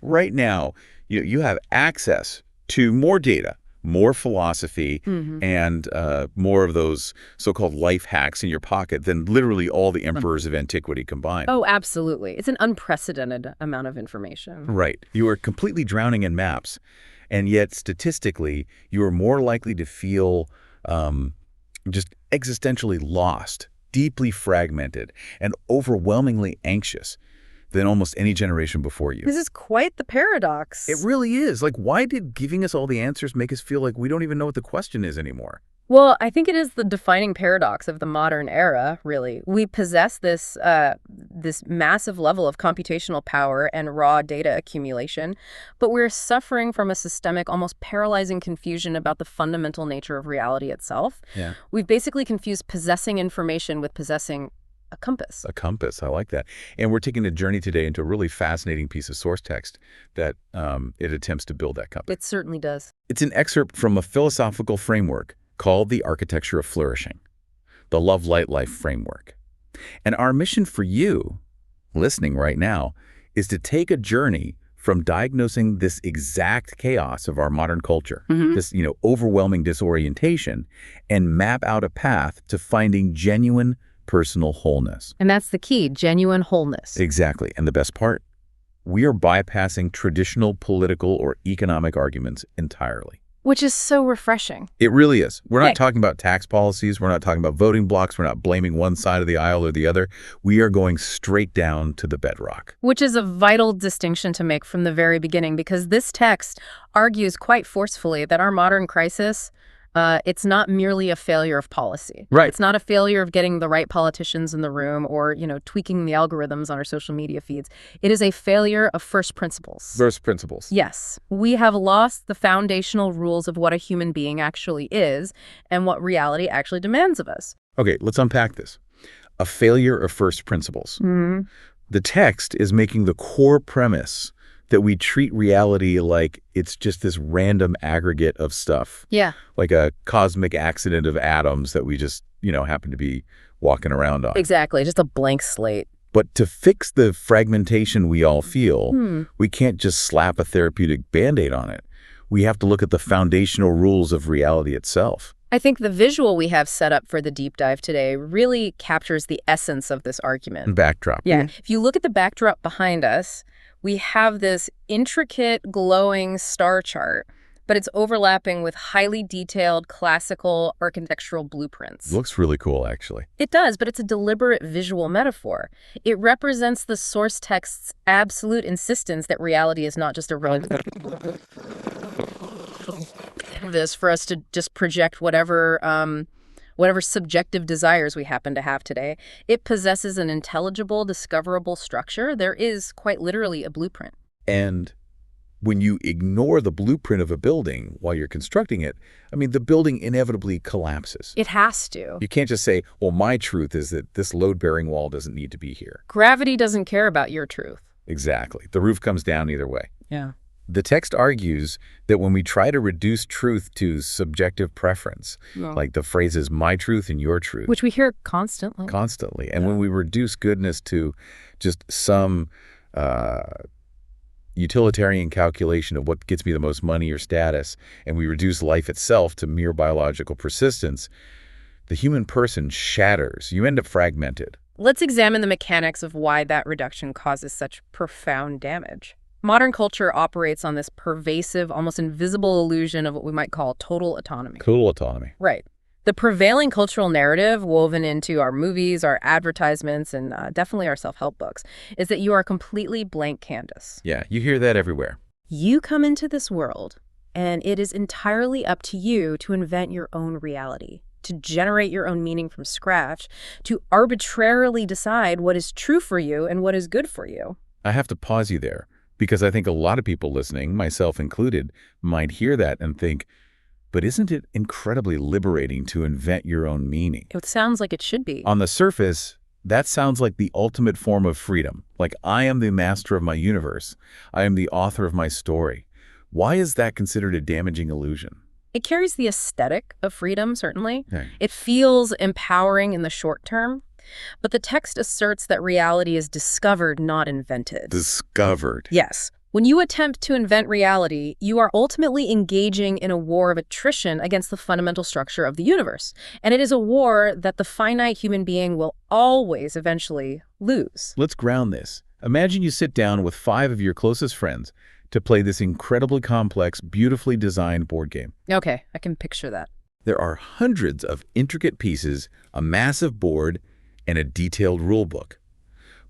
right now, you have access to more data, more philosophy, and more of those so-called life hacks in your pocket than literally all the emperors of antiquity combined. Oh, absolutely. It's an unprecedented amount of information. Right. You are completely drowning in maps, and yet statistically, you are more likely to feel just existentially lost, deeply fragmented, and overwhelmingly anxious than almost any generation before you. This is quite the paradox. It really is. Like, why did giving us all the answers make us feel like we don't even know what the question is anymore? Well, I think it is the defining paradox of the modern era, really. We possess this massive level of computational power and raw data accumulation, but we're suffering from a systemic, almost paralyzing confusion about the fundamental nature of reality itself. Yeah. We've basically confused possessing information with possessing a compass. A compass. I like that. And we're taking a journey today into a really fascinating piece of source text that it attempts to build that compass. It certainly does. It's an excerpt from a philosophical framework called the Architecture of Flourishing, the Love, Light, Life framework. And our mission for you, listening right now, is to take a journey from diagnosing this exact chaos of our modern culture, this, overwhelming disorientation, and map out a path to finding genuine personal wholeness. And that's the key, genuine wholeness. Exactly. And the best part, we are bypassing traditional political or economic arguments entirely. Which is so refreshing. It really is. We're not talking about tax policies. We're not talking about voting blocks. We're not blaming one side of the aisle or the other. We are going straight down to the bedrock. Which is a vital distinction to make from the very beginning, because this text argues quite forcefully that our modern crisis, it's not merely a failure of policy. Right. It's not a failure of getting the right politicians in the room or, tweaking the algorithms on our social media feeds. It is a failure of first principles. First principles. Yes. We have lost the foundational rules of what a human being actually is and what reality actually demands of us. Okay, let's unpack this. A failure of first principles. The text is making the core premise that we treat reality like it's just this random aggregate of stuff. Yeah. Like a cosmic accident of atoms that we just, happen to be walking around on. Exactly. Just a blank slate. But to fix the fragmentation we all feel, we can't just slap a therapeutic Band-Aid on it. We have to look at the foundational rules of reality itself. I think the visual we have set up for the deep dive today really captures the essence of this argument. And backdrop. Yeah. If you look at the backdrop behind us, we have this intricate, glowing star chart, but it's overlapping with highly detailed classical architectural blueprints. Looks really cool, actually. It does, but it's a deliberate visual metaphor. It represents the source text's absolute insistence that reality is not just a this for us to just project whatever subjective desires we happen to have today. It possesses an intelligible, discoverable structure. There is quite literally a blueprint. And when you ignore the blueprint of a building while you're constructing it, the building inevitably collapses. It has to. You can't just say, well, my truth is that this load-bearing wall doesn't need to be here. Gravity doesn't care about your truth. Exactly. The roof comes down either way. Yeah. The text argues that when we try to reduce truth to subjective preference, like the phrases my truth and your truth. Which we hear constantly. Constantly. And when we reduce goodness to just some utilitarian calculation of what gets me the most money or status, and we reduce life itself to mere biological persistence, the human person shatters. You end up fragmented. Let's examine the mechanics of why that reduction causes such profound damage. Modern culture operates on this pervasive, almost invisible illusion of what we might call total autonomy. Total autonomy. Right. The prevailing cultural narrative woven into our movies, our advertisements, and definitely our self-help books is that you are a completely blank canvas. Yeah, you hear that everywhere. You come into this world, and it is entirely up to you to invent your own reality, to generate your own meaning from scratch, to arbitrarily decide what is true for you and what is good for you. I have to pause you there, because I think a lot of people listening, myself included, might hear that and think, but isn't it incredibly liberating to invent your own meaning? It sounds like it should be. On the surface, that sounds like the ultimate form of freedom. Like, I am the master of my universe. I am the author of my story. Why is that considered a damaging illusion? It carries the aesthetic of freedom, certainly. Okay. It feels empowering in the short term. But the text asserts that reality is discovered, not invented. Discovered. Yes. When you attempt to invent reality, you are ultimately engaging in a war of attrition against the fundamental structure of the universe. And it is a war that the finite human being will always eventually lose. Let's ground this. Imagine you sit down with 5 of your closest friends to play this incredibly complex, beautifully designed board game. Okay, I can picture that. There are hundreds of intricate pieces, a massive board, and a detailed rule book.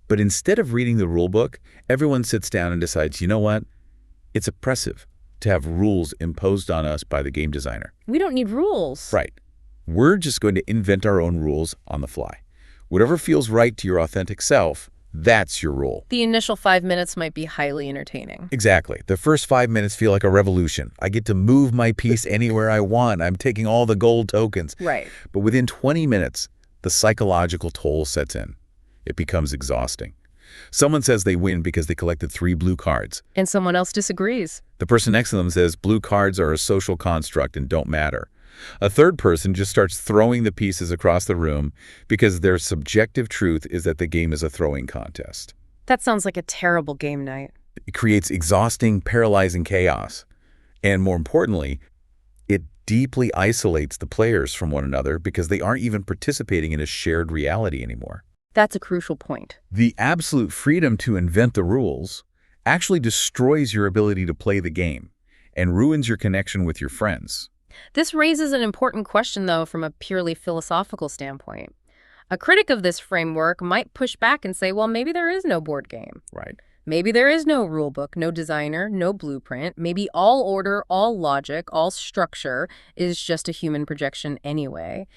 But instead of reading the rule book, everyone sits down and decides, you know what? It's oppressive to have rules imposed on us by the game designer. We don't need rules. Right. We're just going to invent our own rules on the fly. Whatever feels right to your authentic self, that's your rule. The initial 5 minutes might be highly entertaining. Exactly. The first 5 minutes feel like a revolution. I get to move my piece anywhere I want. I'm taking all the gold tokens. Right. But within 20 minutes, the psychological toll sets in. It becomes exhausting. Someone says they win because they collected 3 blue cards. And someone else disagrees. The person next to them says blue cards are a social construct and don't matter. A third person just starts throwing the pieces across the room because their subjective truth is that the game is a throwing contest. That sounds like a terrible game night. It creates exhausting, paralyzing chaos. And more importantly, it deeply isolates the players from one another because they aren't even participating in a shared reality anymore. That's a crucial point. The absolute freedom to invent the rules actually destroys your ability to play the game and ruins your connection with your friends. This raises an important question, though, from a purely philosophical standpoint. A critic of this framework might push back and say, well, maybe there is no board game. Right. Maybe there is no rule book, no designer, no blueprint. Maybe all order, all logic, all structure is just a human projection anyway.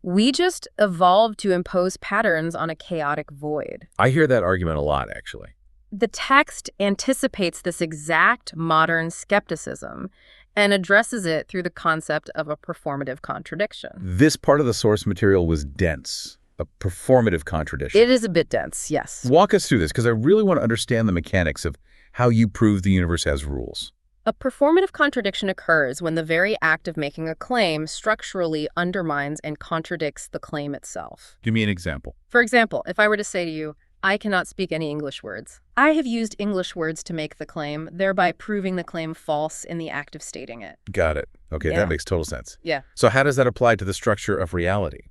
We just evolved to impose patterns on a chaotic void. I hear that argument a lot, actually. The text anticipates this exact modern skepticism and addresses it through the concept of a performative contradiction. This part of the source material was dense, a performative contradiction. It is a bit dense, yes. Walk us through this, because I really want to understand the mechanics of how you prove the universe has rules. A performative contradiction occurs when the very act of making a claim structurally undermines and contradicts the claim itself. Give me an example. For example, if I were to say to you, I cannot speak any English words. I have used English words to make the claim, thereby proving the claim false in the act of stating it. Got it. Okay, Yeah. that makes total sense. Yeah. So how does that apply to the structure of reality?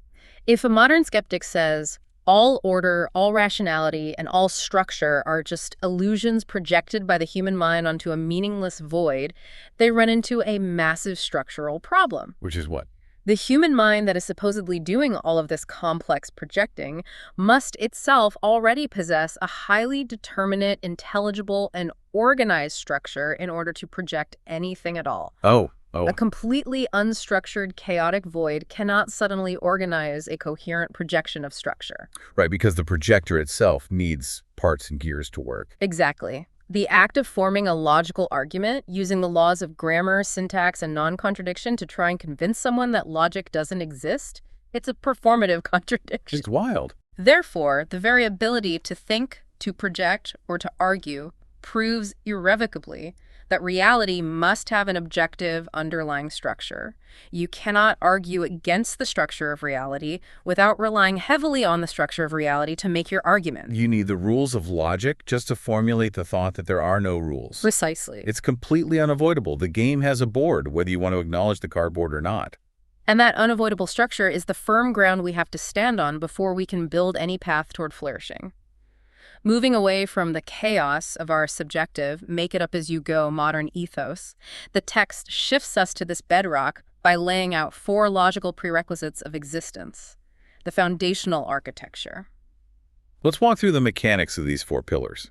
If a modern skeptic says, all order, all rationality, and all structure are just illusions projected by the human mind onto a meaningless void, they run into a massive structural problem. Which is what? The human mind that is supposedly doing all of this complex projecting must itself already possess a highly determinate, intelligible, and organized structure in order to project anything at all. Oh. A completely unstructured, chaotic void cannot suddenly organize a coherent projection of structure. Right, because the projector itself needs parts and gears to work. Exactly. The act of forming a logical argument, using the laws of grammar, syntax, and non-contradiction to try and convince someone that logic doesn't exist, it's a performative contradiction. It's wild. Therefore, the very ability to think, to project, or to argue proves irrevocably that reality must have an objective underlying structure. You cannot argue against the structure of reality without relying heavily on the structure of reality to make your argument. You need the rules of logic just to formulate the thought that there are no rules. Precisely. It's completely unavoidable. The game has a board, whether you want to acknowledge the cardboard or not. And that unavoidable structure is the firm ground we have to stand on before we can build any path toward flourishing. Moving away from the chaos of our subjective, make-it-up-as-you-go modern ethos, the text shifts us to this bedrock by laying out 4 logical prerequisites of existence, the foundational architecture. Let's walk through the mechanics of these 4 pillars.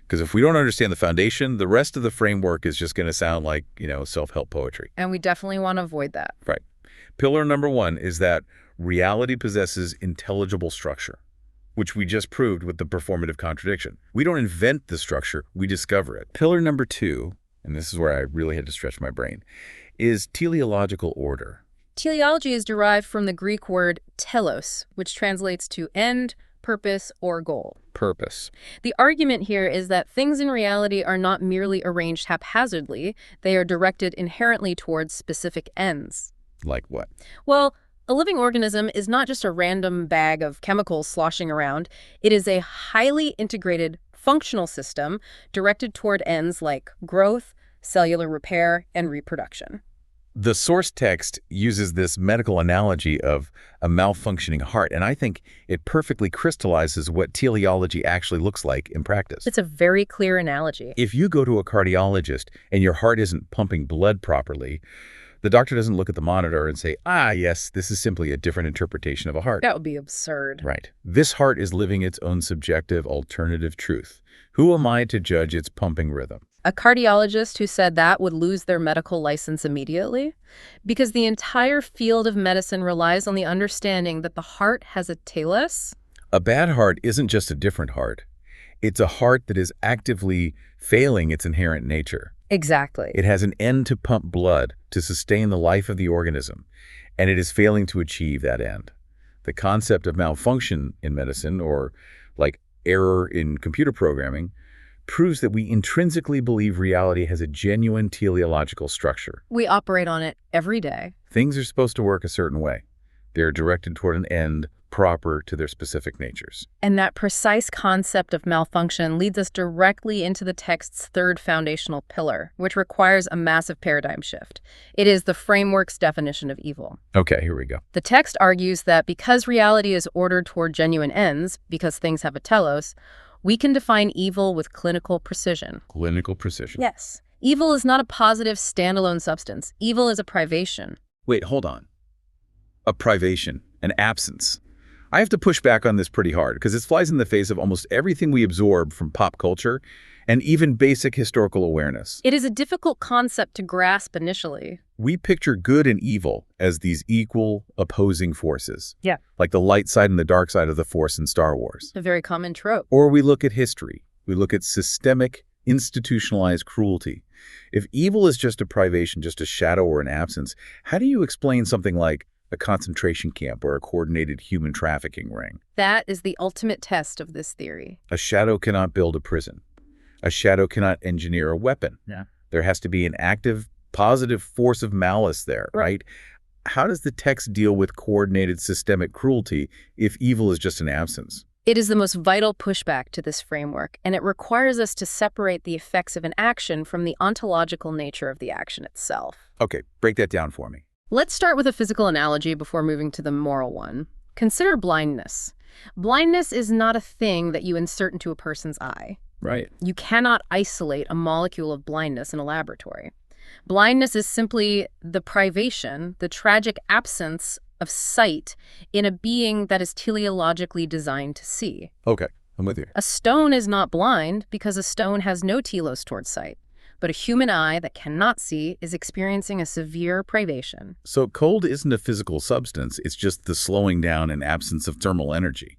Because if we don't understand the foundation, the rest of the framework is just going to sound like, self-help poetry. And we definitely want to avoid that. Right. Pillar number 1 is that reality possesses intelligible structure, which we just proved with the performative contradiction. We don't invent the structure, we discover it. Pillar number 2, and this is where I really had to stretch my brain, is teleological order. Teleology is derived from the Greek word telos, which translates to end, purpose, or goal. Purpose. The argument here is that things in reality are not merely arranged haphazardly, they are directed inherently towards specific ends. Like what? Well, a living organism is not just a random bag of chemicals sloshing around. It is a highly integrated, functional system directed toward ends like growth, cellular repair, and reproduction. The source text uses this medical analogy of a malfunctioning heart, and I think it perfectly crystallizes what teleology actually looks like in practice. It's a very clear analogy. If you go to a cardiologist and your heart isn't pumping blood properly, the doctor doesn't look at the monitor and say, yes, this is simply a different interpretation of a heart. That would be absurd. Right. This heart is living its own subjective alternative truth. Who am I to judge its pumping rhythm? A cardiologist who said that would lose their medical license immediately, because the entire field of medicine relies on the understanding that the heart has a telos. A bad heart isn't just a different heart. It's a heart that is actively failing its inherent nature. Exactly. It has an end to pump blood to sustain the life of the organism, and it is failing to achieve that end. The concept of malfunction in medicine, or like error in computer programming, proves that we intrinsically believe reality has a genuine teleological structure. We operate on it every day. Things are supposed to work a certain way. They're directed toward an end proper to their specific natures. And that precise concept of malfunction leads us directly into the text's third foundational pillar, which requires a massive paradigm shift. It is the framework's definition of evil. Okay, here we go. The text argues that because reality is ordered toward genuine ends, because things have a telos, we can define evil with clinical precision. Clinical precision. Yes. Evil is not a positive standalone substance. Evil is a privation. Wait, hold on. A privation, an absence. I have to push back on this pretty hard because it flies in the face of almost everything we absorb from pop culture and even basic historical awareness. It is a difficult concept to grasp initially. We picture good and evil as these equal, opposing forces. Yeah. Like the light side and the dark side of the Force in Star Wars. A very common trope. Or we look at history. We look at systemic, institutionalized cruelty. If evil is just a privation, just a shadow or an absence, how do you explain something like a concentration camp or a coordinated human trafficking ring? That is the ultimate test of this theory. A shadow cannot build a prison. A shadow cannot engineer a weapon. Yeah. There has to be an active, positive force of malice there, right? How does the text deal with coordinated systemic cruelty if evil is just an absence? It is the most vital pushback to this framework, and it requires us to separate the effects of an action from the ontological nature of the action itself. Okay, break that down for me. Let's start with a physical analogy before moving to the moral one. Consider blindness. Blindness is not a thing that you insert into a person's eye. Right. You cannot isolate a molecule of blindness in a laboratory. Blindness is simply the privation, the tragic absence of sight in a being that is teleologically designed to see. Okay, I'm with you. A stone is not blind because a stone has no telos towards sight. But a human eye that cannot see is experiencing a severe privation. So cold isn't a physical substance, it's just the slowing down and absence of thermal energy.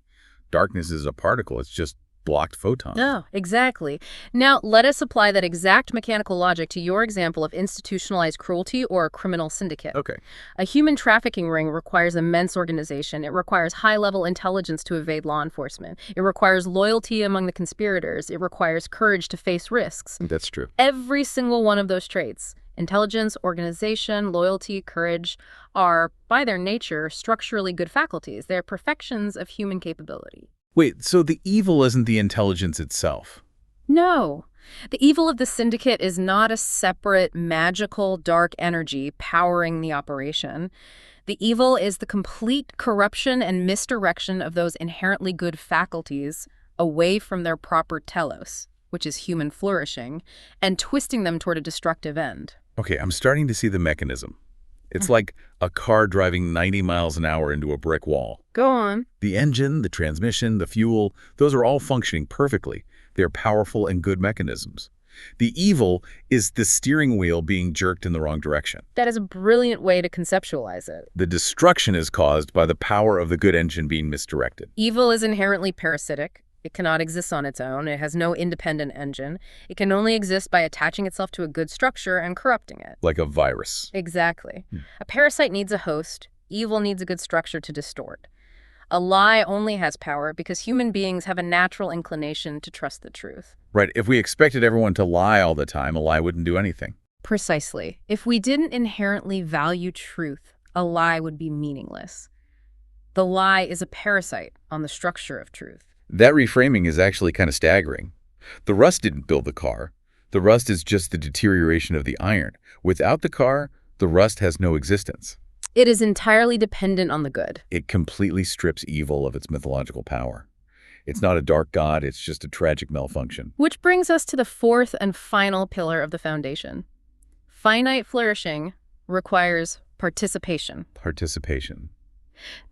Darkness is a particle, it's just blocked photons. No, exactly. Now, let us apply that exact mechanical logic to your example of institutionalized cruelty or a criminal syndicate. Okay. A human trafficking ring requires immense organization. It requires high-level intelligence to evade law enforcement. It requires loyalty among the conspirators. It requires courage to face risks. That's true. Every single one of those traits, intelligence, organization, loyalty, courage, are, by their nature, structurally good faculties. They're perfections of human capability. Wait, so the evil isn't the intelligence itself? No. The evil of the syndicate is not a separate, magical, dark energy powering the operation. The evil is the complete corruption and misdirection of those inherently good faculties away from their proper telos, which is human flourishing, and twisting them toward a destructive end. Okay, I'm starting to see the mechanism. It's like a car driving 90 miles an hour into a brick wall. Go on. The engine, the transmission, the fuel, those are all functioning perfectly. They're powerful and good mechanisms. The evil is the steering wheel being jerked in the wrong direction. That is a brilliant way to conceptualize it. The destruction is caused by the power of the good engine being misdirected. Evil is inherently parasitic. It cannot exist on its own. It has no independent engine. It can only exist by attaching itself to a good structure and corrupting it. Like a virus. Exactly. A parasite needs a host. Evil needs a good structure to distort. A lie only has power because human beings have a natural inclination to trust the truth. Right. If we expected everyone to lie all the time, a lie wouldn't do anything. Precisely. If we didn't inherently value truth, a lie would be meaningless. The lie is a parasite on the structure of truth. That reframing is actually kind of staggering. The rust didn't build the car. The rust is just the deterioration of the iron. Without the car, the rust has no existence. It is entirely dependent on the good. It completely strips evil of its mythological power. It's not a dark god, it's just a tragic malfunction. Which brings us to the fourth and final pillar of the foundation. Finite flourishing requires participation. Participation.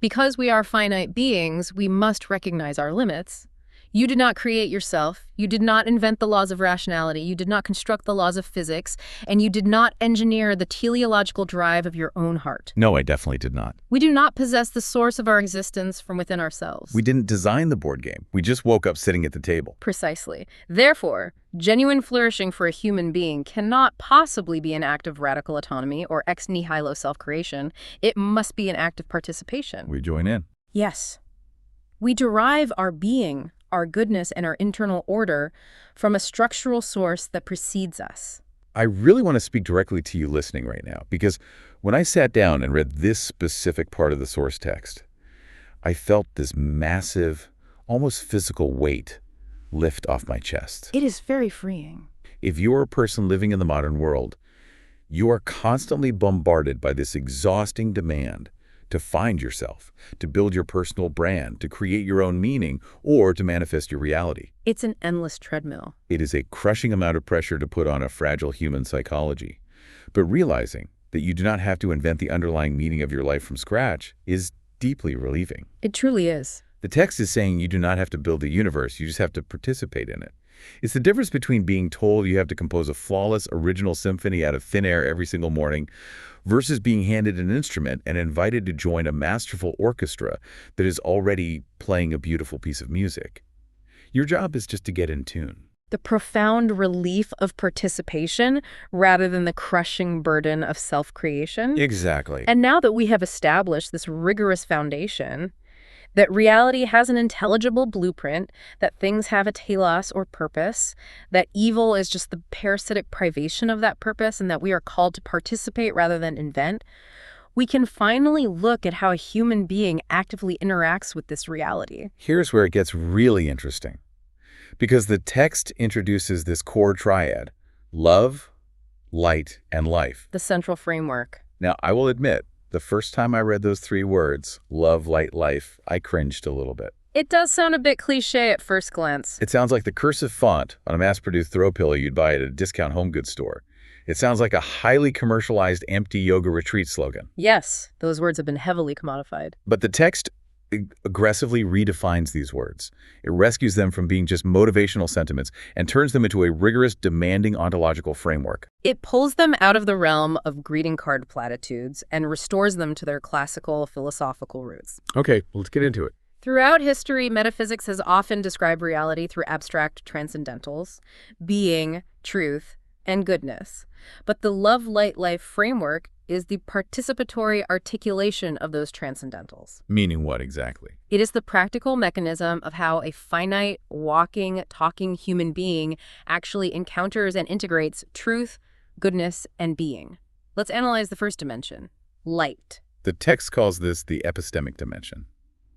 Because we are finite beings, we must recognize our limits. You did not create yourself. You did not invent the laws of rationality. You did not construct the laws of physics. And you did not engineer the teleological drive of your own heart. No, I definitely did not. We do not possess the source of our existence from within ourselves. We didn't design the board game. We just woke up sitting at the table. Precisely. Therefore, genuine flourishing for a human being cannot possibly be an act of radical autonomy or ex nihilo self-creation. It must be an act of participation. We join in. Yes. We derive our being, our goodness, and our internal order from a structural source that precedes us. I really want to speak directly to you listening right now, because when I sat down and read this specific part of the source text, I felt this massive, almost physical weight lift off my chest. It is very freeing. If you're a person living in the modern world, you are constantly bombarded by this exhausting demand to find yourself, to build your personal brand, to create your own meaning, or to manifest your reality. It's an endless treadmill. It is a crushing amount of pressure to put on a fragile human psychology. But realizing that you do not have to invent the underlying meaning of your life from scratch is deeply relieving. It truly is. The text is saying you do not have to build a universe, you just have to participate in it. It's the difference between being told you have to compose a flawless, original symphony out of thin air every single morning versus being handed an instrument and invited to join a masterful orchestra that is already playing a beautiful piece of music. Your job is just to get in tune. The profound relief of participation rather than the crushing burden of self-creation. Exactly. And now that we have established this rigorous foundation, that reality has an intelligible blueprint, that things have a telos or purpose, that evil is just the parasitic privation of that purpose, and that we are called to participate rather than invent, we can finally look at how a human being actively interacts with this reality. Here's where it gets really interesting. Because the text introduces this core triad: love, light, and life. The central framework. Now, I will admit, the first time I read those three words, love, light, life, I cringed a little bit. It does sound a bit cliche at first glance. It sounds like the cursive font on a mass-produced throw pillow you'd buy at a discount home goods store. It sounds like a highly commercialized empty yoga retreat slogan. Yes, those words have been heavily commodified. But the text aggressively redefines these words. It rescues them from being just motivational sentiments and turns them into a rigorous, demanding ontological framework. It pulls them out of the realm of greeting card platitudes and restores them to their classical philosophical roots. Okay, let's get into it. Throughout history, metaphysics has often described reality through abstract transcendentals, being, truth, and goodness. But the love, light, life framework is the participatory articulation of those transcendentals. Meaning what exactly? It is the practical mechanism of how a finite, walking, talking human being actually encounters and integrates truth, goodness, and being. Let's analyze the first dimension, light. The text calls this the epistemic dimension.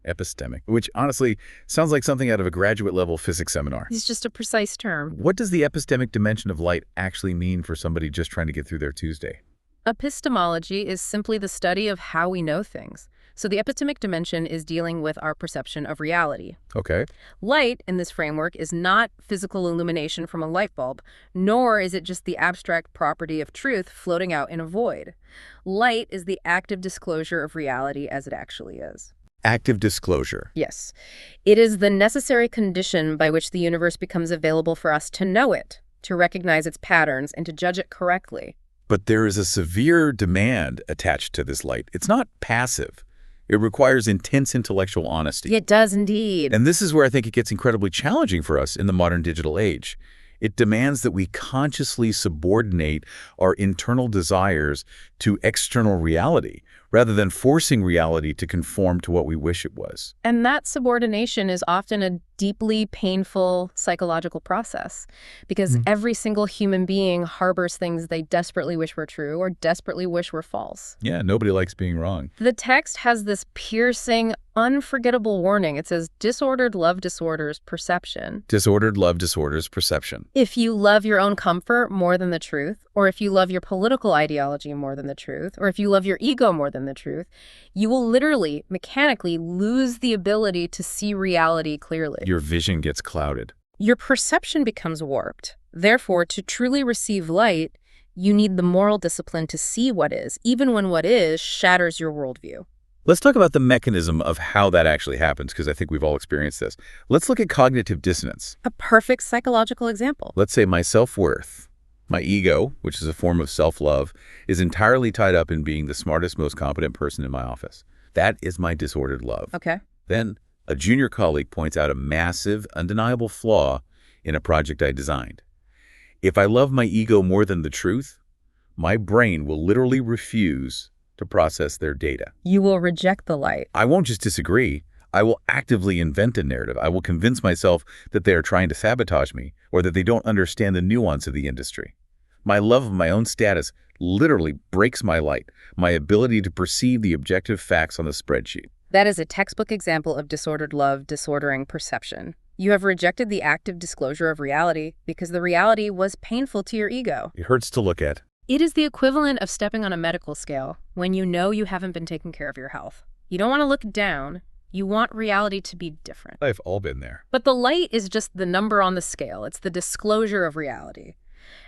Epistemic, which honestly sounds like something out of a graduate-level physics seminar. It's just a precise term. What does the epistemic dimension of light actually mean for somebody just trying to get through their Tuesday? Epistemology is simply the study of how we know things. So the epistemic dimension is dealing with our perception of reality. Okay. Light, in this framework, is not physical illumination from a light bulb, nor is it just the abstract property of truth floating out in a void. Light is the active disclosure of reality as it actually is. Active disclosure. Yes. It is the necessary condition by which the universe becomes available for us to know it, to recognize its patterns, and to judge it correctly. But there is a severe demand attached to this light. It's not passive. It requires intense intellectual honesty. It does indeed. And this is where I think it gets incredibly challenging for us in the modern digital age. It demands that we consciously subordinate our internal desires to external reality, rather than forcing reality to conform to what we wish it was. And that subordination is often a deeply painful psychological process, because every single human being harbors things they desperately wish were true or desperately wish were false. Yeah, nobody likes being wrong. The text has this piercing, unforgettable warning. It says, disordered love disorders perception. Disordered love disorders perception. If you love your own comfort more than the truth, or if you love your political ideology more than the truth, or if you love your ego more than the truth, you will literally, mechanically lose the ability to see reality clearly. Your vision gets clouded. Your perception becomes warped. Therefore, to truly receive light, you need the moral discipline to see what is, even when what is shatters your worldview. Let's talk about the mechanism of how that actually happens, because I think we've all experienced this. Let's look at cognitive dissonance. A perfect psychological example. Let's say my self-worth, my ego, which is a form of self-love, is entirely tied up in being the smartest, most competent person in my office. That is my disordered love. Okay. Then a junior colleague points out a massive, undeniable flaw in a project I designed. If I love my ego more than the truth, my brain will literally refuse to process their data. You will reject the light. I won't just disagree. I will actively invent a narrative. I will convince myself that they are trying to sabotage me or that they don't understand the nuance of the industry. My love of my own status literally breaks my light, my ability to perceive the objective facts on the spreadsheet. That is a textbook example of disordered love disordering perception. You have rejected the active disclosure of reality because the reality was painful to your ego. It hurts to look at. It is the equivalent of stepping on a medical scale when you know you haven't been taking care of your health. You don't want to look down. You want reality to be different. I've all been there. But the light is just the number on the scale. It's the disclosure of reality.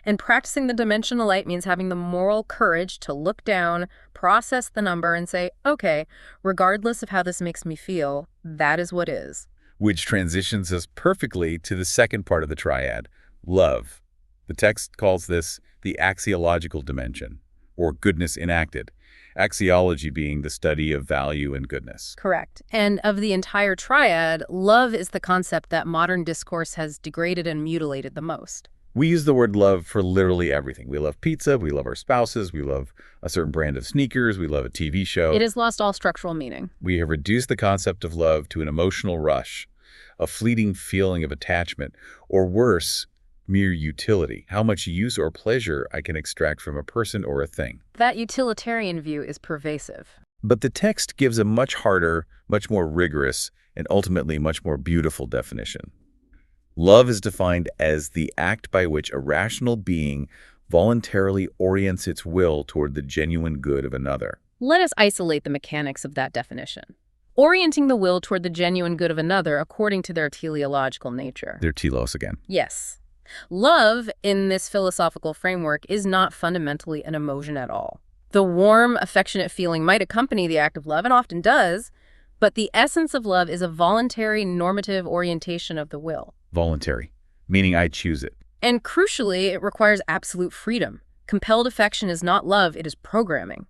And practicing the dimensional light means having the moral courage to look down, process the number, and say, okay, regardless of how this makes me feel, that is what is. Which transitions us perfectly to the second part of the triad, love. The text calls this the axiological dimension, or goodness enacted. Axiology being the study of value and goodness. Correct. And of the entire triad, love is the concept that modern discourse has degraded and mutilated the most. We use the word love for literally everything. We love pizza, we love our spouses, we love a certain brand of sneakers, we love a TV show. It has lost all structural meaning. We have reduced the concept of love to an emotional rush, a fleeting feeling of attachment, or worse, mere utility, how much use or pleasure I can extract from a person or a thing. That utilitarian view is pervasive. But the text gives a much harder, much more rigorous, and ultimately much more beautiful definition. Love is defined as the act by which a rational being voluntarily orients its will toward the genuine good of another. Let us isolate the mechanics of that definition. Orienting the will toward the genuine good of another according to their teleological nature. Their telos again. Yes. Love, in this philosophical framework, is not fundamentally an emotion at all. The warm, affectionate feeling might accompany the act of love, and often does, but the essence of love is a voluntary, normative orientation of the will. Voluntary, meaning I choose it. And crucially, it requires absolute freedom. Compelled affection is not love, it is programming.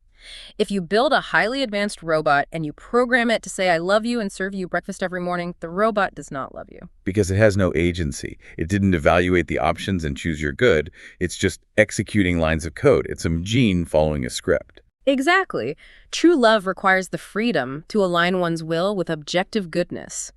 If you build a highly advanced robot and you program it to say, I love you and serve you breakfast every morning, the robot does not love you. Because it has no agency. It didn't evaluate the options and choose your good. It's just executing lines of code. It's a machine following a script. Exactly. True love requires the freedom to align one's will with objective goodness.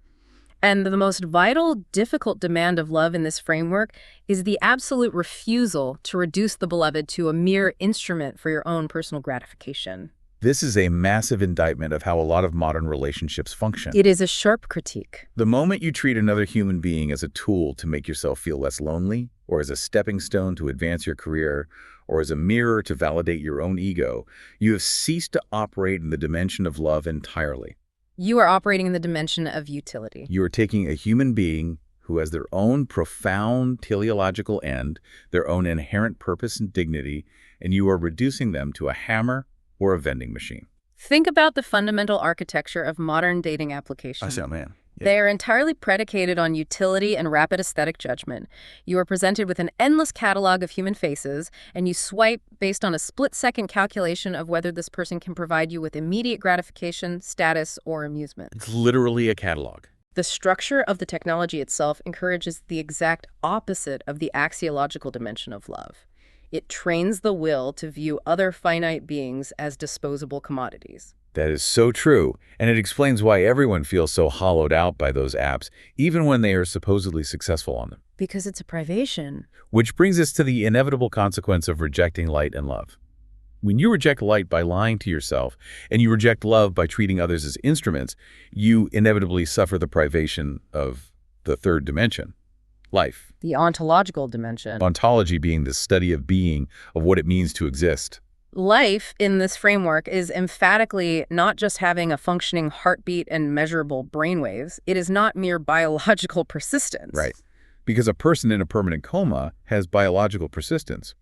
And the most vital, difficult demand of love in this framework is the absolute refusal to reduce the beloved to a mere instrument for your own personal gratification. This is a massive indictment of how a lot of modern relationships function. It is a sharp critique. The moment you treat another human being as a tool to make yourself feel less lonely, or as a stepping stone to advance your career, or as a mirror to validate your own ego, you have ceased to operate in the dimension of love entirely. You are operating in the dimension of utility. You are taking a human being who has their own profound teleological end, their own inherent purpose and dignity, and you are reducing them to a hammer or a vending machine. Think about the fundamental architecture of modern dating applications. Man. Yeah. They are entirely predicated on utility and rapid aesthetic judgment. You are presented with an endless catalog of human faces, and you swipe based on a split-second calculation of whether this person can provide you with immediate gratification, status, or amusement. It's literally a catalog. The structure of the technology itself encourages the exact opposite of the axiological dimension of love. It trains the will to view other finite beings as disposable commodities. That is so true, and it explains why everyone feels so hollowed out by those apps, even when they are supposedly successful on them. Because it's a privation. Which brings us to the inevitable consequence of rejecting light and love. When you reject light by lying to yourself, and you reject love by treating others as instruments, you inevitably suffer the privation of the third dimension, life. The ontological dimension. Ontology being the study of being, of what it means to exist. Life in this framework is emphatically not just having a functioning heartbeat and measurable brainwaves. It is not mere biological persistence. Right. Because a person in a permanent coma has biological persistence.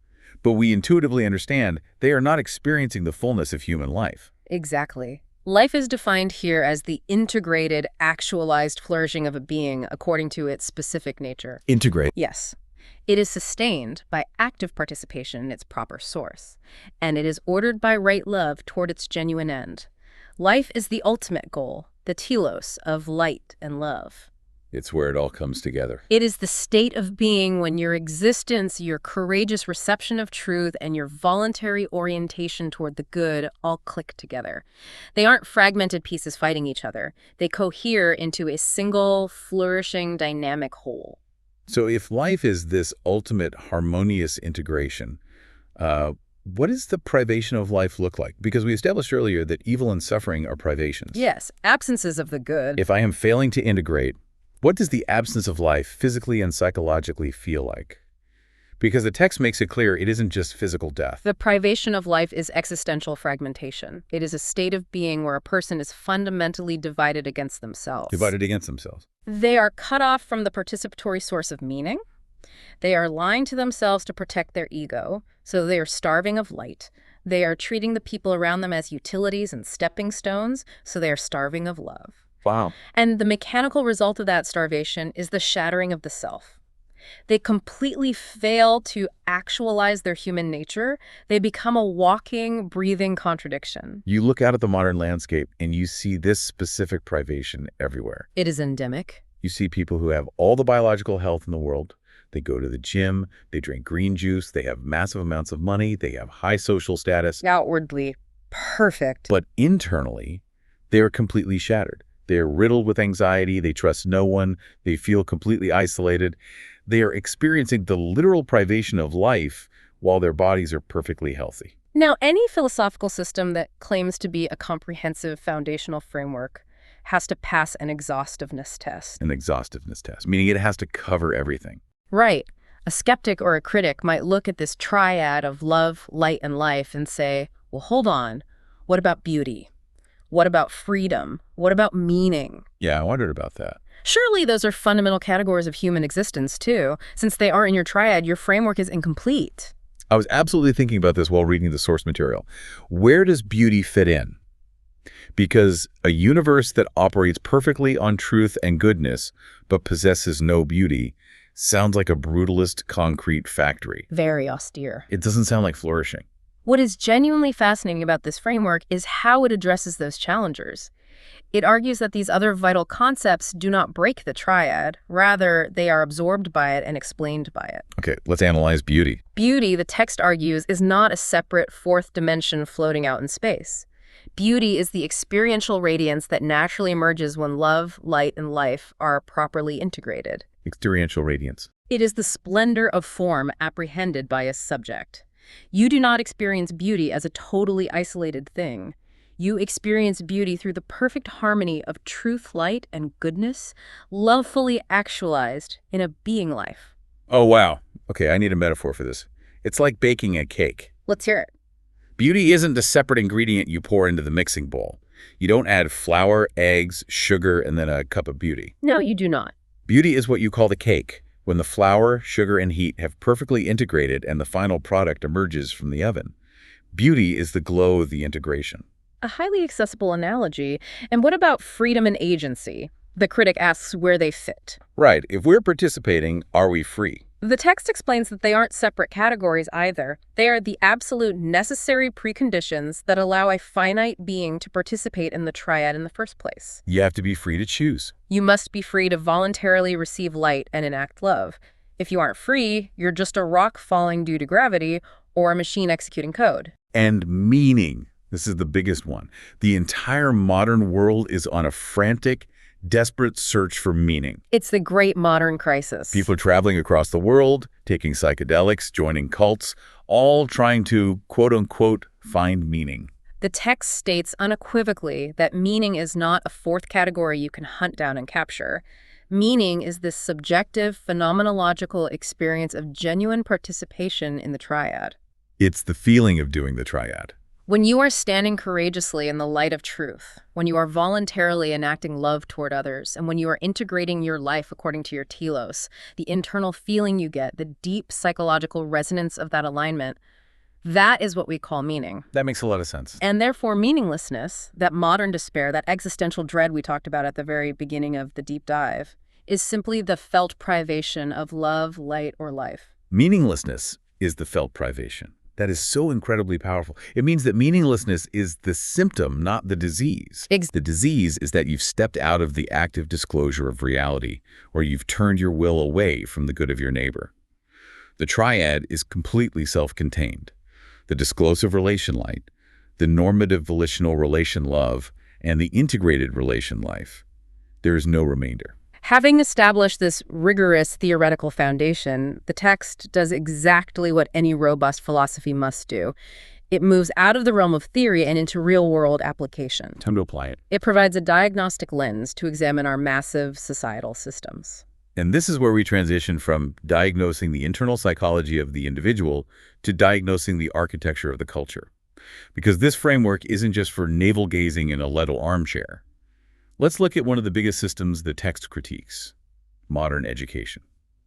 But we intuitively understand they are not experiencing the fullness of human life. Exactly. Life is defined here as the integrated, actualized flourishing of a being according to its specific nature. Integrate. Yes. It is sustained by active participation in its proper source, and it is ordered by right love toward its genuine end. Life is the ultimate goal, the telos of light and love. It's where it all comes together. It is the state of being when your existence, your courageous reception of truth, and your voluntary orientation toward the good all click together. They aren't fragmented pieces fighting each other. They cohere into a single, flourishing, dynamic whole. So if life is this ultimate harmonious integration, what does the privation of life look like? Because we established earlier that evil and suffering are privations. Yes, absences of the good. If I am failing to integrate, what does the absence of life physically and psychologically feel like? Because the text makes it clear it isn't just physical death. The privation of life is existential fragmentation. It is a state of being where a person is fundamentally divided against themselves. Divided against themselves. They are cut off from the participatory source of meaning. They are lying to themselves to protect their ego, so they are starving of light. They are treating the people around them as utilities and stepping stones, so they are starving of love. Wow. And the mechanical result of that starvation is the shattering of the self. They completely fail to actualize their human nature. They become a walking, breathing contradiction. You look out at the modern landscape and you see this specific privation everywhere. It is endemic. You see people who have all the biological health in the world. They go to the gym, they drink green juice, they have massive amounts of money, they have high social status. Outwardly perfect. But internally, they are completely shattered. They're riddled with anxiety, they trust no one, they feel completely isolated. They are experiencing the literal privation of life while their bodies are perfectly healthy. Now, any philosophical system that claims to be a comprehensive foundational framework has to pass an exhaustiveness test. An exhaustiveness test, meaning it has to cover everything. Right. A skeptic or a critic might look at this triad of love, light, and life and say, well, hold on, what about beauty? What about freedom? What about meaning? Yeah, I wondered about that. Surely those are fundamental categories of human existence, too. Since they aren't in your triad, your framework is incomplete. I was absolutely thinking about this while reading the source material. Where does beauty fit in? Because a universe that operates perfectly on truth and goodness, but possesses no beauty, sounds like a brutalist concrete factory. Very austere. It doesn't sound like flourishing. What is genuinely fascinating about this framework is how it addresses those challengers. It argues that these other vital concepts do not break the triad. Rather, they are absorbed by it and explained by it. Okay, let's analyze beauty. Beauty, the text argues, is not a separate fourth dimension floating out in space. Beauty is the experiential radiance that naturally emerges when love, light, and life are properly integrated. Experiential radiance. It is the splendor of form apprehended by a subject. You do not experience beauty as a totally isolated thing. You experience beauty through the perfect harmony of truth, light, and goodness, love fully actualized in a being life. Oh, wow. Okay, I need a metaphor for this. It's like baking a cake. Let's hear it. Beauty isn't a separate ingredient you pour into the mixing bowl. You don't add flour, eggs, sugar, and then a cup of beauty. No, you do not. Beauty is what you call the cake, when the flour, sugar, and heat have perfectly integrated and the final product emerges from the oven. Beauty is the glow of the integration. A highly accessible analogy. And what about freedom and agency? The critic asks where they fit. Right. If we're participating, are we free? The text explains that they aren't separate categories either. They are the absolute necessary preconditions that allow a finite being to participate in the triad in the first place. You have to be free to choose. You must be free to voluntarily receive light and enact love. If you aren't free, you're just a rock falling due to gravity, or a machine executing code. And meaning. This is the biggest one. The entire modern world is on a frantic, desperate search for meaning. It's the great modern crisis. People are traveling across the world, taking psychedelics, joining cults, all trying to, quote-unquote, find meaning. The text states unequivocally that meaning is not a fourth category you can hunt down and capture. Meaning is this subjective, phenomenological experience of genuine participation in the triad. It's the feeling of doing the triad. When you are standing courageously in the light of truth, when you are voluntarily enacting love toward others, and when you are integrating your life according to your telos, the internal feeling you get, the deep psychological resonance of that alignment, that is what we call meaning. That makes a lot of sense. And therefore meaninglessness, that modern despair, that existential dread we talked about at the very beginning of the deep dive, is simply the felt privation of love, light, or life. Meaninglessness is the felt privation. That is so incredibly powerful. It means that meaninglessness is the symptom, not the disease. The disease is that you've stepped out of the active disclosure of reality, or you've turned your will away from the good of your neighbor. The triad is completely self-contained. The disclosive relation light, the normative volitional relation love, and the integrated relation life. There is no remainder. Having established this rigorous theoretical foundation, the text does exactly what any robust philosophy must do. It moves out of the realm of theory and into real-world application. Time to apply it. It provides a diagnostic lens to examine our massive societal systems. And this is where we transition from diagnosing the internal psychology of the individual to diagnosing the architecture of the culture. Because this framework isn't just for navel-gazing in a Leto armchair. Let's look at one of the biggest systems the text critiques, modern education.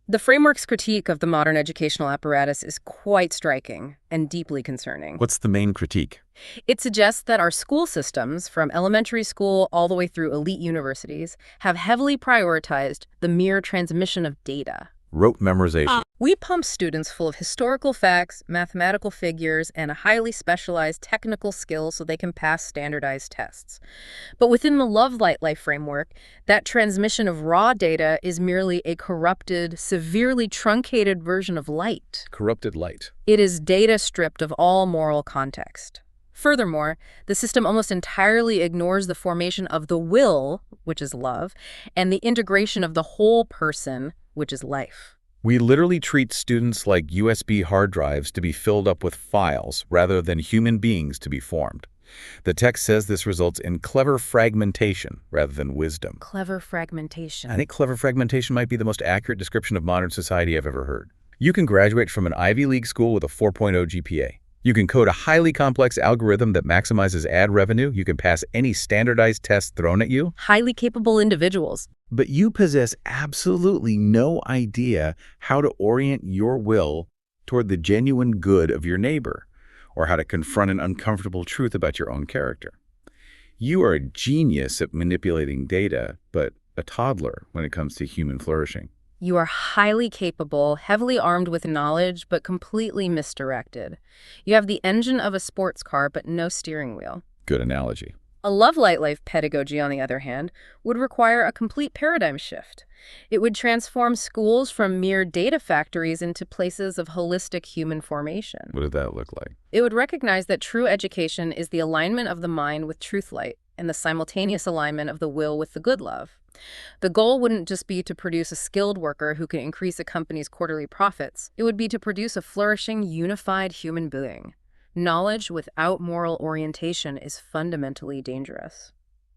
The framework's critique of the modern educational apparatus is quite striking and deeply concerning. What's the main critique? It suggests that our school systems, from elementary school all the way through elite universities, have heavily prioritized the mere transmission of data. Rote memorization. We pump students full of historical facts, mathematical figures, and a highly specialized technical skill so they can pass standardized tests. But within the Love Light Life framework, that transmission of raw data is merely a corrupted, severely truncated version of light. Corrupted light. It is data stripped of all moral context. Furthermore, the system almost entirely ignores the formation of the will, which is love, and the integration of the whole person, which is life. We literally treat students like USB hard drives to be filled up with files rather than human beings to be formed. The text says this results in clever fragmentation rather than wisdom. Clever fragmentation. I think clever fragmentation might be the most accurate description of modern society I've ever heard. You can graduate from an Ivy League school with a 4.0 GPA. You can code a highly complex algorithm that maximizes ad revenue. You can pass any standardized test thrown at you. Highly capable individuals. But you possess absolutely no idea how to orient your will toward the genuine good of your neighbor, or how to confront an uncomfortable truth about your own character. You are a genius at manipulating data, but a toddler when it comes to human flourishing. You are highly capable, heavily armed with knowledge, but completely misdirected. You have the engine of a sports car, but no steering wheel. Good analogy. A Love Light Life pedagogy, on the other hand, would require a complete paradigm shift. It would transform schools from mere data factories into places of holistic human formation. What does that look like? It would recognize that true education is the alignment of the mind with truth light and the simultaneous alignment of the will with the good love. The goal wouldn't just be to produce a skilled worker who can increase a company's quarterly profits. It would be to produce a flourishing, unified human being. Knowledge without moral orientation is fundamentally dangerous.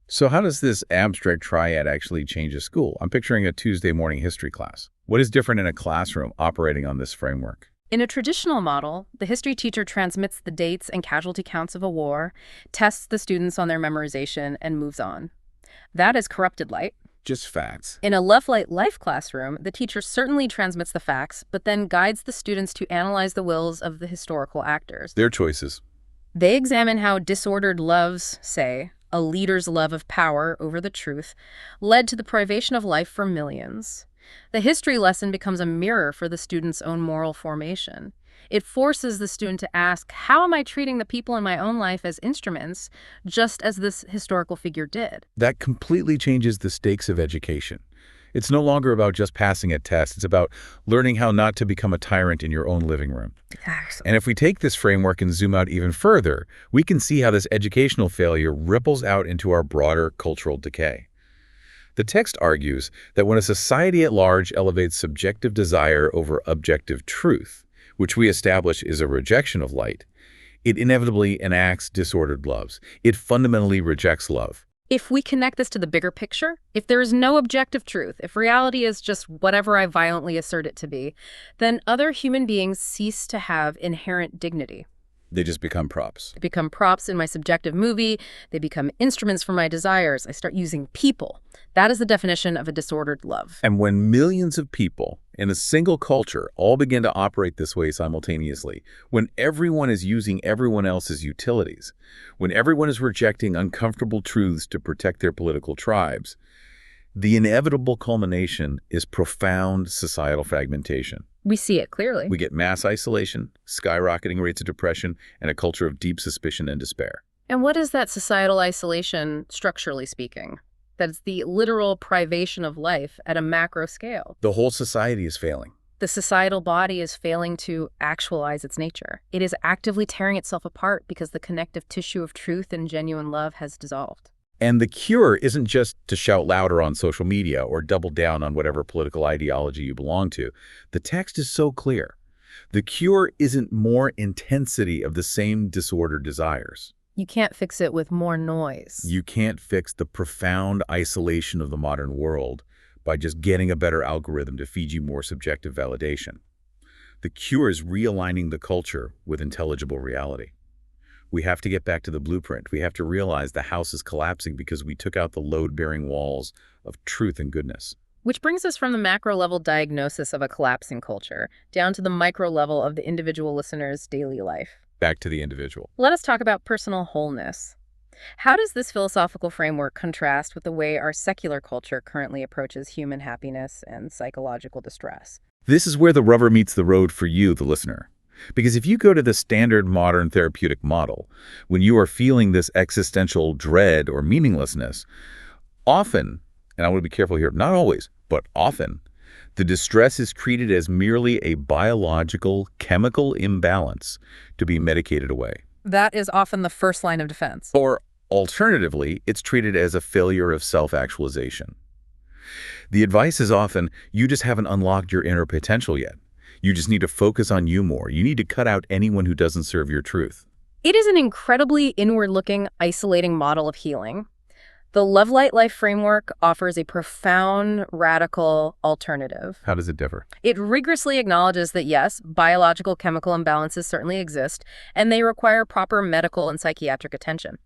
So how does this abstract triad actually change a school? I'm picturing a Tuesday morning history class. What is different in a classroom operating on this framework? In a traditional model, the history teacher transmits the dates and casualty counts of a war, tests the students on their memorization, and moves on. That is corrupted light. Just facts. In a Love Light Life classroom, the teacher certainly transmits the facts, but then guides the students to analyze the wills of the historical actors. Their choices. They examine how disordered loves, say, a leader's love of power over the truth, led to the privation of life for millions. The history lesson becomes a mirror for the student's own moral formation. It forces the student to ask, how am I treating the people in my own life as instruments, just as this historical figure did? That completely changes the stakes of education. It's no longer about just passing a test. It's about learning how not to become a tyrant in your own living room. Excellent. And if we take this framework and zoom out even further, we can see how this educational failure ripples out into our broader cultural decay. The text argues that when a society at large elevates subjective desire over objective truth, which we establish is a rejection of light, it inevitably enacts disordered loves. It fundamentally rejects love. If we connect this to the bigger picture, if there is no objective truth, if reality is just whatever I violently assert it to be, then other human beings cease to have inherent dignity. They just become props. They become props in my subjective movie. They become instruments for my desires. I start using people. That is the definition of a disordered love. And when millions of people in a single culture all begin to operate this way simultaneously, when everyone is using everyone else's utilities, when everyone is rejecting uncomfortable truths to protect their political tribes, the inevitable culmination is profound societal fragmentation. We see it clearly. We get mass isolation, skyrocketing rates of depression, and a culture of deep suspicion and despair. And what is that societal isolation, structurally speaking? That's the literal privation of life at a macro scale. The whole society is failing. The societal body is failing to actualize its nature. It is actively tearing itself apart because the connective tissue of truth and genuine love has dissolved. And the cure isn't just to shout louder on social media or double down on whatever political ideology you belong to. The text is so clear. The cure isn't more intensity of the same disordered desires. You can't fix it with more noise. You can't fix the profound isolation of the modern world by just getting a better algorithm to feed you more subjective validation. The cure is realigning the culture with intelligible reality. We have to get back to the blueprint. We have to realize the house is collapsing because we took out the load-bearing walls of truth and goodness. Which brings us from the macro-level diagnosis of a collapsing culture down to the micro-level of the individual listener's daily life. Back to the individual. Let us talk about personal wholeness. How does this philosophical framework contrast with the way our secular culture currently approaches human happiness and psychological distress? This is where the rubber meets the road for you, the listener. Because if you go to the standard modern therapeutic model, when you are feeling this existential dread or meaninglessness, often, and I want to be careful here, not always, but often, the distress is treated as merely a biological, chemical imbalance to be medicated away. That is often the first line of defense. Or alternatively, it's treated as a failure of self-actualization. The advice is often, you just haven't unlocked your inner potential yet. You just need to focus on you more. You need to cut out anyone who doesn't serve your truth. It is an incredibly inward-looking, isolating model of healing. The Love Light Life framework offers a profound, radical alternative. How does it differ? It rigorously acknowledges that, yes, biological chemical imbalances certainly exist, and they require proper medical and psychiatric attention.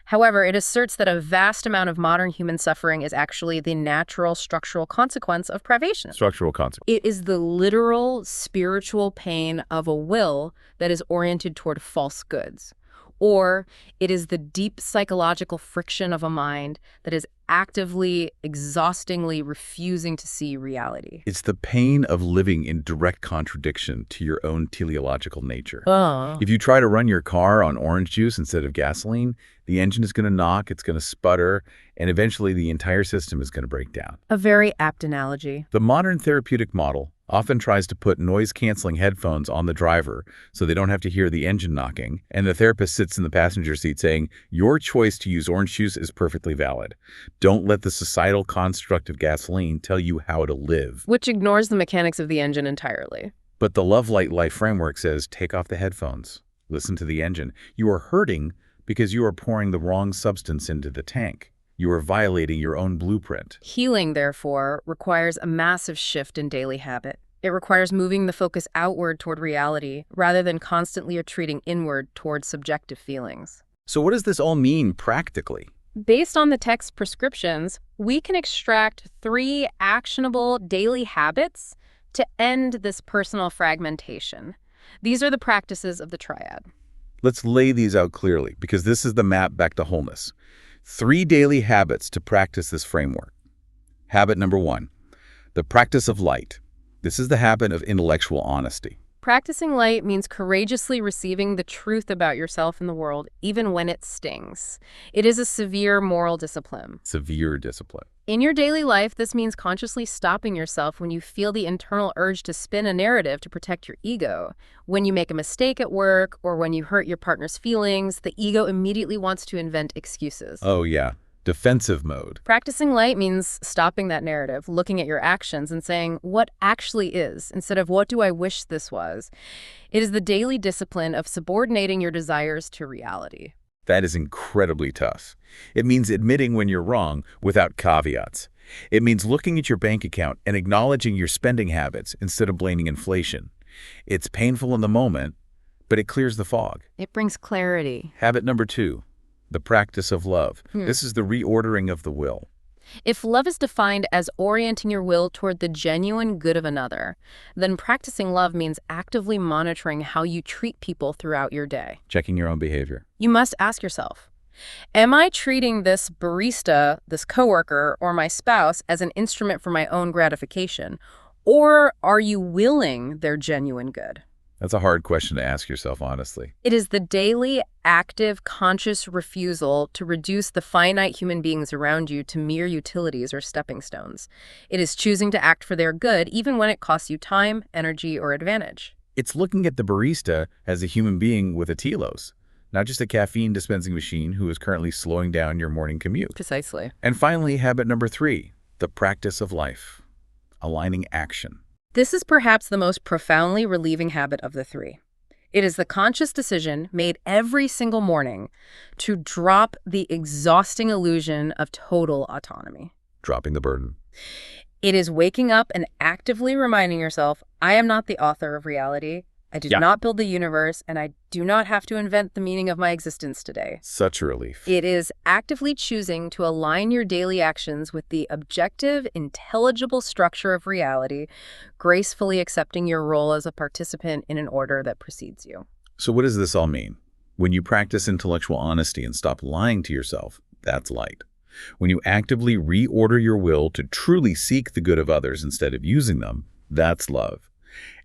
However, it asserts that a vast amount of modern human suffering is actually the natural structural consequence of privation. Structural consequence. It is the literal spiritual pain of a will that is oriented toward false goods. Or it is the deep psychological friction of a mind that is actively, exhaustingly refusing to see reality. It's the pain of living in direct contradiction to your own teleological nature. Oh. If you try to run your car on orange juice instead of gasoline, the engine is going to knock, it's going to sputter, and eventually the entire system is going to break down. A very apt analogy. The modern therapeutic model often tries to put noise-canceling headphones on the driver so they don't have to hear the engine knocking, and the therapist sits in the passenger seat saying, your choice to use orange juice is perfectly valid. Don't let the societal construct of gasoline tell you how to live. Which ignores the mechanics of the engine entirely. But the Love Light Life framework says, take off the headphones. Listen to the engine. You are hurting because you are pouring the wrong substance into the tank. You are violating your own blueprint. Healing, therefore, requires a massive shift in daily habit. It requires moving the focus outward toward reality rather than constantly retreating inward toward subjective feelings. So what does this all mean practically? Based on the text's prescriptions, we can extract 3 actionable daily habits to end this personal fragmentation. These are the practices of the Triad. Let's lay these out clearly, because this is the map back to wholeness. 3 daily habits to practice this framework. Habit number 1, the practice of light. This is the habit of intellectual honesty. Practicing light means courageously receiving the truth about yourself and the world, even when it stings. It is a severe moral discipline. Severe discipline. In your daily life, this means consciously stopping yourself when you feel the internal urge to spin a narrative to protect your ego. When you make a mistake at work or when you hurt your partner's feelings, the ego immediately wants to invent excuses. Oh yeah, defensive mode. Practicing light means stopping that narrative, looking at your actions and saying, what actually is, instead of what do I wish this was. It is the daily discipline of subordinating your desires to reality. That is incredibly tough. It means admitting when you're wrong without caveats. It means looking at your bank account and acknowledging your spending habits instead of blaming inflation. It's painful in the moment, but it clears the fog. It brings clarity. Habit number 2, the practice of love. This is the reordering of the will. If love is defined as orienting your will toward the genuine good of another, then practicing love means actively monitoring how you treat people throughout your day. Checking your own behavior. You must ask yourself, am I treating this barista, this coworker, or my spouse as an instrument for my own gratification? Or are you willing their genuine good? That's a hard question to ask yourself, honestly. It is the daily, active, conscious refusal to reduce the finite human beings around you to mere utilities or stepping stones. It is choosing to act for their good, even when it costs you time, energy, or advantage. It's looking at the barista as a human being with a telos, not just a caffeine dispensing machine who is currently slowing down your morning commute. Precisely. And finally, habit number 3, the practice of life, aligning action. This is perhaps the most profoundly relieving habit of the 3. It is the conscious decision made every single morning to drop the exhausting illusion of total autonomy. Dropping the burden. It is waking up and actively reminding yourself, I am not the author of reality. I did not build the universe, and I do not have to invent the meaning of my existence today. Such a relief. It is actively choosing to align your daily actions with the objective, intelligible structure of reality, gracefully accepting your role as a participant in an order that precedes you. So what does this all mean? When you practice intellectual honesty and stop lying to yourself, that's light. When you actively reorder your will to truly seek the good of others instead of using them, that's love.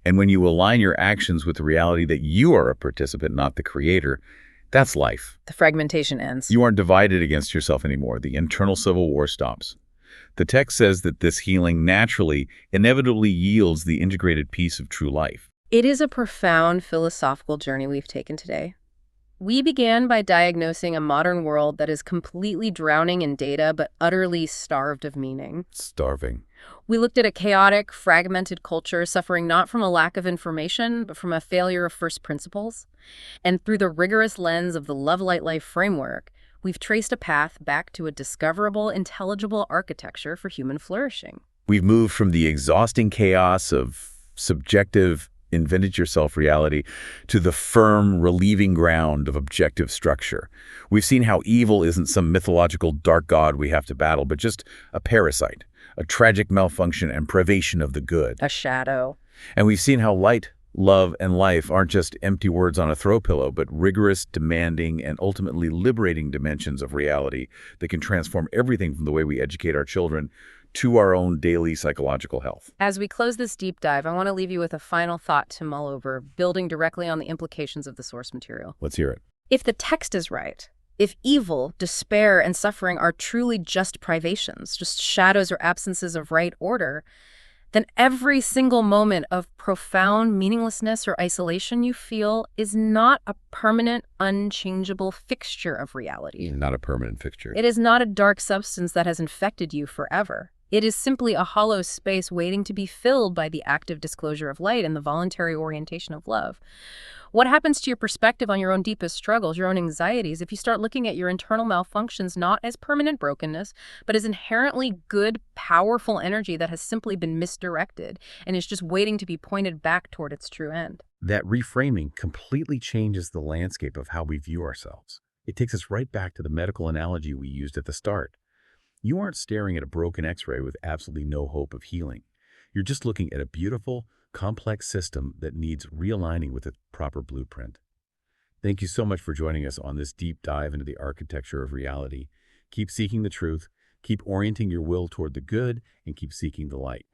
And when you align your actions with the reality that you are a participant, not the creator, that's life. The fragmentation ends. You aren't divided against yourself anymore. The internal civil war stops. The text says that this healing naturally, inevitably yields the integrated peace of true life. It is a profound philosophical journey we've taken today. We began by diagnosing a modern world that is completely drowning in data but utterly starved of meaning. Starving. We looked at a chaotic, fragmented culture suffering not from a lack of information, but from a failure of first principles. And through the rigorous lens of the Love, Light, Life framework, we've traced a path back to a discoverable, intelligible architecture for human flourishing. We've moved from the exhausting chaos of subjective, invented-yourself reality to the firm, relieving ground of objective structure. We've seen how evil isn't some mythological dark god we have to battle, but just a parasite, a tragic malfunction and privation of the good. A shadow. And we've seen how light, love, and life aren't just empty words on a throw pillow, but rigorous, demanding, and ultimately liberating dimensions of reality that can transform everything from the way we educate our children to our own daily psychological health. As we close this deep dive, I want to leave you with a final thought to mull over, building directly on the implications of the source material. Let's hear it. If the text is right, if evil, despair, and suffering are truly just privations, just shadows or absences of right order, then every single moment of profound meaninglessness or isolation you feel is not a permanent, unchangeable fixture of reality. Not a permanent fixture. It is not a dark substance that has infected you forever. It is simply a hollow space waiting to be filled by the active disclosure of light and the voluntary orientation of love. What happens to your perspective on your own deepest struggles, your own anxieties, if you start looking at your internal malfunctions not as permanent brokenness, but as inherently good, powerful energy that has simply been misdirected and is just waiting to be pointed back toward its true end? That reframing completely changes the landscape of how we view ourselves. It takes us right back to the medical analogy we used at the start. You aren't staring at a broken X-ray with absolutely no hope of healing. You're just looking at a beautiful, complex system that needs realigning with its proper blueprint. Thank you so much for joining us on this deep dive into the architecture of reality. Keep seeking the truth, keep orienting your will toward the good, and keep seeking the light.